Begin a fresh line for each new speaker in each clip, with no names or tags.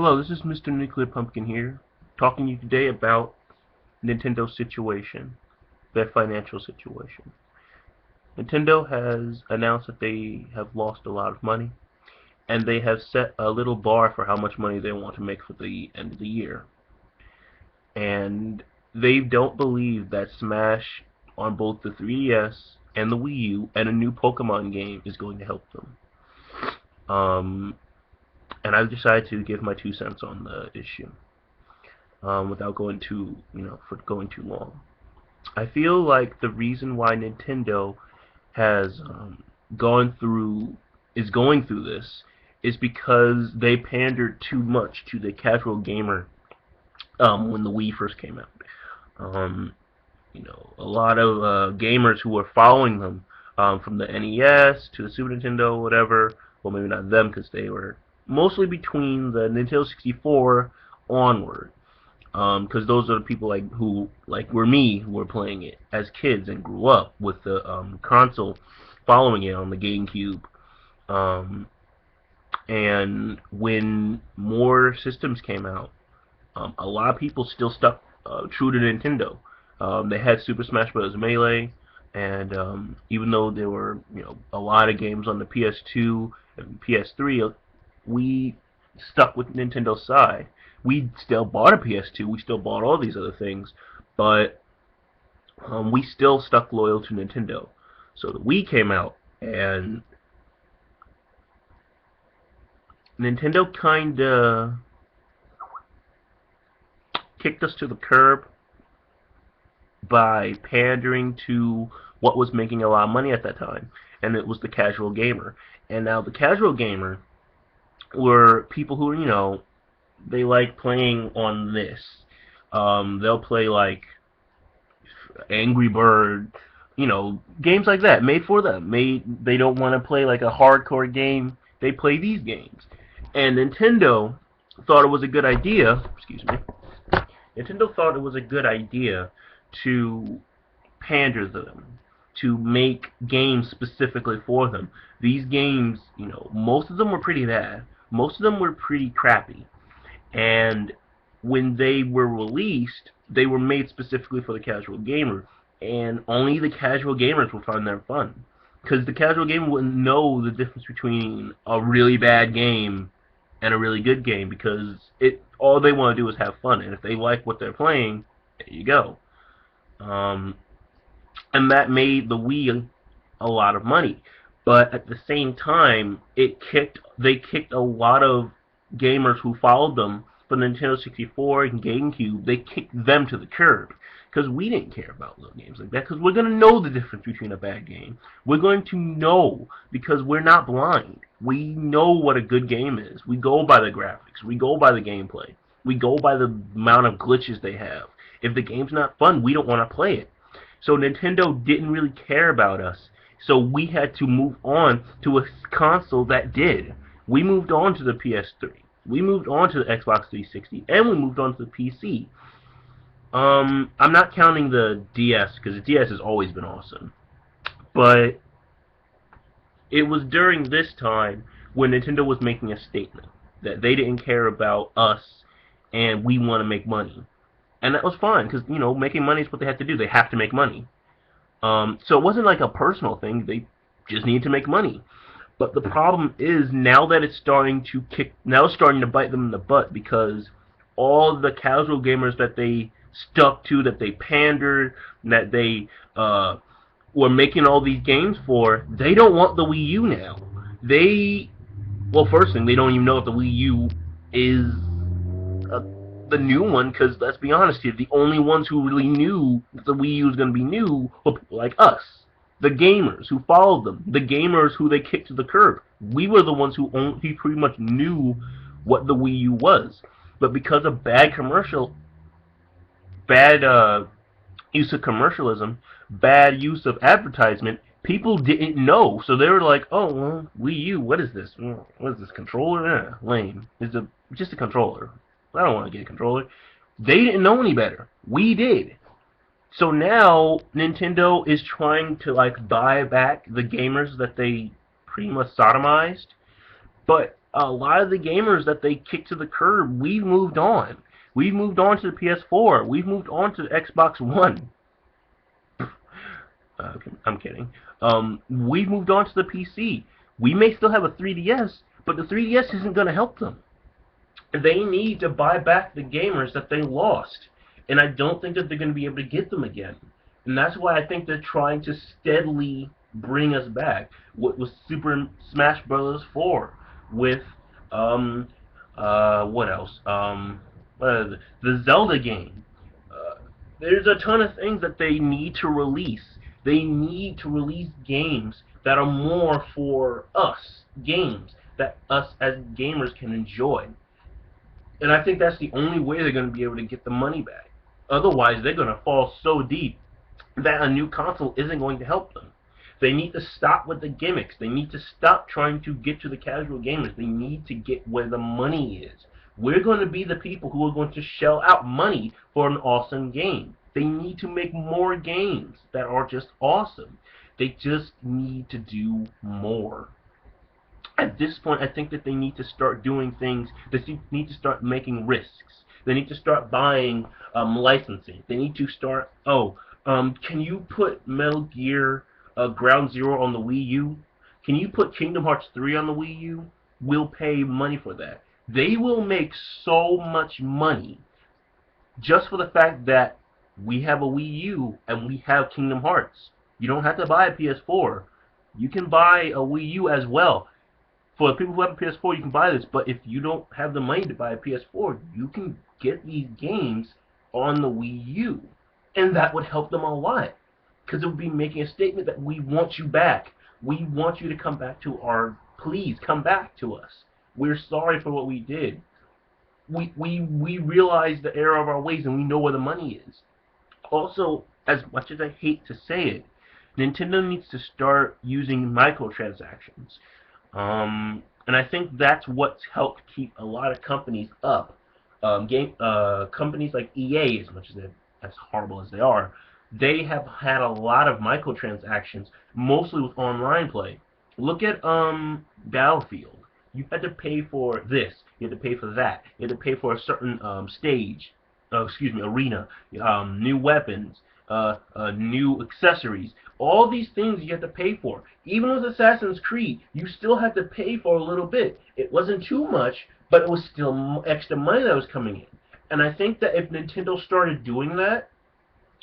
Hello, this is Mr. Nuclear Pumpkin here, talking to you today about Nintendo's situation, their financial situation. Nintendo has announced that they have lost a lot of money, and they have set a little bar for how much money they want to make for the end of the year. And they don't believe that Smash on both the 3DS and the Wii U and a new Pokemon game is going to help them. Um, and I've decided to give my 2 cents on the issue. Without going too long. I feel like the reason why Nintendo has gone through is going through this is because they pandered too much to the casual gamer when the Wii first came out. Um, a lot of gamers who were following them from the NES to the Super Nintendo, whatever. Well, maybe not them because they were mostly between the Nintendo 64 onward. Because those are the people who were me who were playing it as kids and grew up with the console following it on the GameCube. Um, and when more systems came out, a lot of people still stuck true to Nintendo. They had Super Smash Bros. Melee, and even though there were a lot of games on the PS2 and PS3, we stuck with Nintendo's side. We still bought a PS2, we still bought all these other things, but we still stuck loyal to Nintendo. So the Wii came out, and Nintendo kinda kicked us to the curb by pandering to what was making a lot of money at that time, and it was the casual gamer. And now the casual gamer were people who, they like playing on this. They'll play like Angry Bird, games like that, made for them. They don't want to play like a hardcore game. They play these games. And Nintendo thought it was a good idea. Excuse me. Nintendo thought it was a good idea to pander to them, to make games specifically for them. These games, most of them were pretty bad. Most of them were pretty crappy. And when they were released, they were made specifically for the casual gamer, and only the casual gamers will find them fun. Because the casual gamer wouldn't know the difference between a really bad game and a really good game, because all they want to do is have fun, and if they like what they're playing, there you go. Um, and that made the Wii a lot of money. But at the same time, they kicked a lot of gamers who followed them for Nintendo 64 and GameCube. They kicked them to the curb because we didn't care about little games like that, because we're going to know the difference between a bad game. We're going to know because we're not blind. We know what a good game is. We go by the graphics. We go by the gameplay. We go by the amount of glitches they have. If the game's not fun, we don't want to play it. So Nintendo didn't really care about us. So we had to move on to a console that did. We moved on to the PS3. We moved on to the Xbox 360, and we moved on to the PC. I'm not counting the DS, because the DS has always been awesome. But it was during this time when Nintendo was making a statement that they didn't care about us, and we want to make money. And that was fine, because, making money is what they have to do. They have to make money. So it wasn't like a personal thing. They just need to make money. But the problem is now that it's starting to bite them in the butt, because all the casual gamers that they stuck to, that they pandered, that they were making all these games for, they don't want the Wii U now. First thing, they don't even know if the Wii U is the new one, because let's be honest here, the only ones who really knew that the Wii U was going to be new were people like us. The gamers who followed them, the gamers who they kicked to the curb. We were the ones who pretty much knew what the Wii U was. But because of bad use of commercialism, bad use of advertisement, people didn't know. So they were like, oh, well, Wii U, what is this? What is this, controller? Lame. It's just a controller. I don't want to get a controller. They didn't know any better. We did. So now Nintendo is trying to buy back the gamers that they pretty much sodomized. But a lot of the gamers that they kicked to the curb, we've moved on. We've moved on to the PS4. We've moved on to the Xbox One. I'm kidding. We've moved on to the PC. We may still have a 3DS, but the 3DS isn't going to help them. They need to buy back the gamers that they lost. And I don't think that they're going to be able to get them again. And that's why I think they're trying to steadily bring us back. With Super Smash Bros. 4, with what else? The Zelda game. There's a ton of things that they need to release. They need to release games that are more for us, games that us as gamers can enjoy. And I think that's the only way they're going to be able to get the money back. Otherwise, they're going to fall so deep that a new console isn't going to help them. They need to stop with the gimmicks. They need to stop trying to get to the casual gamers. They need to get where the money is. We're going to be the people who are going to shell out money for an awesome game. They need to make more games that are just awesome. They just need to do more. At this point, I think that they need to start doing things. They need to start making risks. They need to start buying licensing. They need to start, can you put Metal Gear Ground Zero on the Wii U? Can you put Kingdom Hearts 3 on the Wii U? We'll pay money for that. They will make so much money just for the fact that we have a Wii U and we have Kingdom Hearts. You don't have to buy a PS4. You can buy a Wii U as well. For the people who have a PS4, you can buy this, but if you don't have the money to buy a PS4, you can get these games on the Wii U. And that would help them a lot. Because it would be making a statement that we want you back. We want you to come back to our... Please, come back to us. We're sorry for what we did. We realize the error of our ways and we know where the money is. Also, as much as I hate to say it, Nintendo needs to start using microtransactions. And I think that's what's helped keep a lot of companies up. Companies like EA, as horrible as they are, they have had a lot of microtransactions, mostly with online play. Look at Battlefield. You had to pay for this. You had to pay for that. You had to pay for a certain arena, new weapons, new accessories. All these things you have to pay for. Even with Assassin's Creed, you still had to pay for a little bit. It wasn't too much, but it was still extra money that was coming in. And I think that if Nintendo started doing that,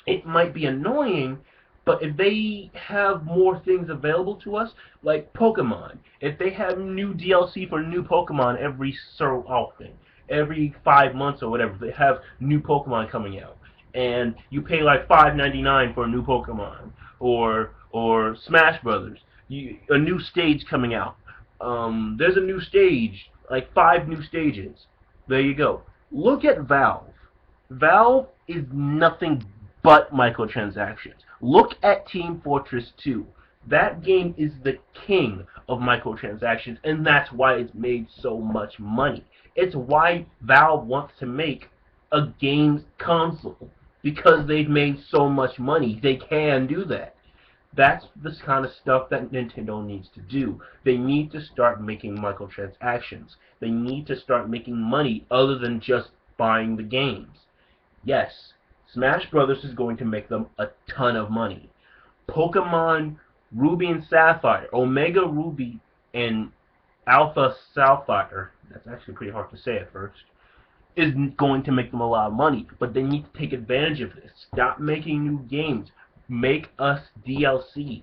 it might be annoying, but if they have more things available to us, like Pokemon, if they have new DLC for new Pokemon every so often, every 5 months or whatever, they have new Pokemon coming out, and you pay like $5.99 for a new Pokemon, or Smash Brothers, a new stage coming out. There's a new stage, like 5 new stages. There you go. Look at Valve. Valve is nothing but microtransactions. Look at Team Fortress 2. That game is the king of microtransactions, and that's why it's made so much money. It's why Valve wants to make a games console, because they've made so much money. They can do that. That's the kind of stuff that Nintendo needs to do. They need to start making microtransactions. They need to start making money other than just buying the games. Yes, Smash Brothers is going to make them a ton of money. Pokemon Ruby and Sapphire, Omega Ruby and Alpha Sapphire, that's actually pretty hard to say at first, is going to make them a lot of money. But they need to take advantage of this. Stop making new games. Make us DLC.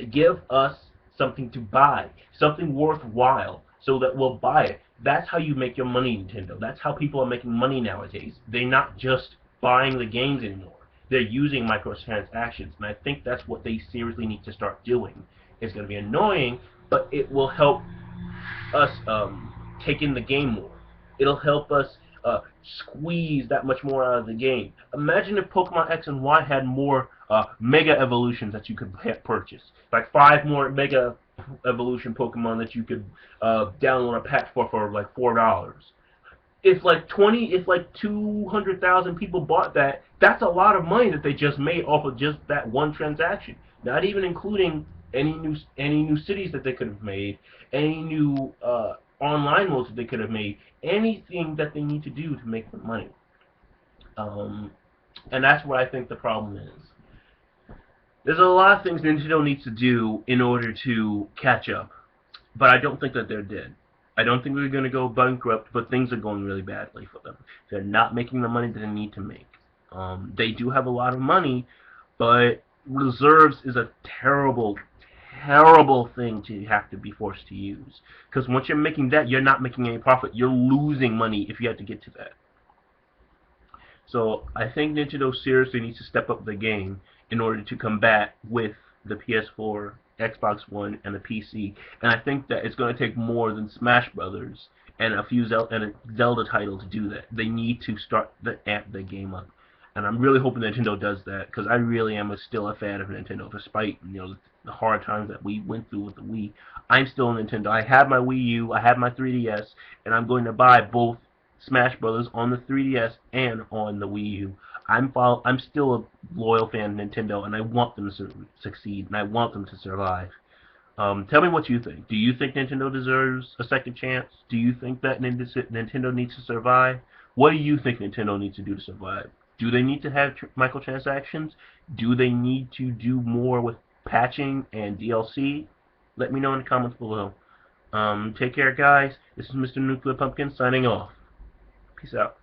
Give us something to buy, something worthwhile, so that we'll buy it. That's how you make your money, Nintendo. That's how people are making money nowadays. They're not just buying the games anymore. They're using microtransactions, and I think that's what they seriously need to start doing. It's going to be annoying, but it will help us take in the game more. It'll help us squeeze that much more out of the game. Imagine if Pokemon X and Y had more Mega Evolutions that you could purchase. Like 5 more Mega Evolution Pokemon that you could download a pack for like $4. If like 200,000 people bought that, that's a lot of money that they just made off of just that one transaction. Not even including any new cities that they could have made, any new online modes that they could have made, anything that they need to do to make the money. Um, and that's what I think the problem is. There's a lot of things Nintendo needs to do in order to catch up, but I don't think that they're dead. I don't think they're going to go bankrupt, but things are going really badly for them. They're not making the money that they need to make. They do have a lot of money, but reserves is a terrible, terrible thing to have to be forced to use. Because once you're making that, you're not making any profit. You're losing money if you have to get to that. So I think Nintendo seriously needs to step up the game in order to combat with the PS4, Xbox One, and the PC. And I think that it's going to take more than Smash Brothers and a few Zelda title to do that. They need to start the amp the game up. And I'm really hoping Nintendo does that because I really am still a fan of Nintendo, despite the hard times that we went through with the Wii. I'm still a Nintendo. I have my Wii U, I have my 3DS, and I'm going to buy both Smash Brothers on the 3DS and on the Wii U. I'm still a loyal fan of Nintendo, and I want them to succeed, and I want them to survive. Tell me what you think. Do you think Nintendo deserves a second chance? Do you think that Nintendo needs to survive? What do you think Nintendo needs to do to survive? Do they need to have microtransactions? Do they need to do more with patching and DLC? Let me know in the comments below. Take care, guys. This is Mr. Nuclear Pumpkin signing off. Peace out.